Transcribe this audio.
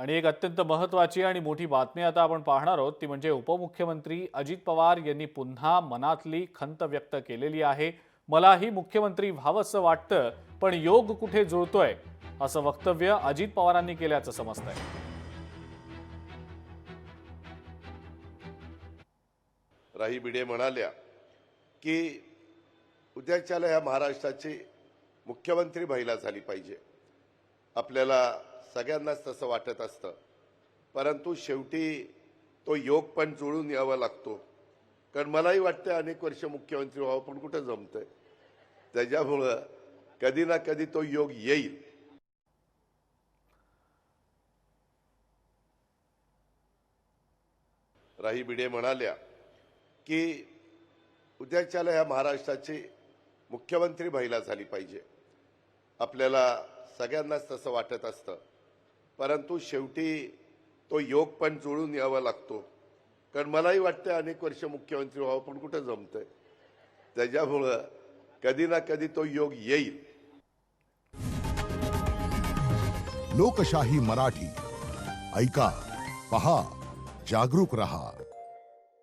आणि एक अत्यंत महत्त्वाची आणि मोठी बातमी आता आपण पाहणार आहोत ती म्हणजे उपमुख्यमंत्री अजित पवार यांनी पुन्हा मनातली खंत व्यक्त केलेली आहे। मलाही मुख्यमंत्री व्हावंसं वाटतं, पण योग कुठे जुळतोय असं वक्तव्य अजित पवारांनी केल्याचं समजतंय। राही भिडे म्हणाल्या की उद्याच्याला या महाराष्ट्राची मुख्यमंत्री महिला झाली पाहिजे। आपल्याला सगळ्यांनाच तसं वाटत असतं, परंतु शेवटी तो योग पण जुळून यावा लागतो। कारण मलाही वाटतं अनेक वर्ष मुख्यमंत्री व्हावं, पण कुठं जमतंय। त्याच्यामुळं कधी ना कधी तो योग येईल। राही भिडे म्हणाल्या की उद्याच्याला या महाराष्ट्राची मुख्यमंत्री महिला झाली पाहिजे। आपल्याला सगळ्यांनाच तसं वाटत असतं, परंतु शेवटी तो योग पण जुळून यावा लागतो। कारण मलाही वाटतं अनेक वर्ष मुख्यमंत्री व्हावं, पण कुठं जमतंय। त्याच्यामुळं कधी ना कधी तो योग येईल। लोकशाही मराठी ऐका, पहा, जागरूक रहा।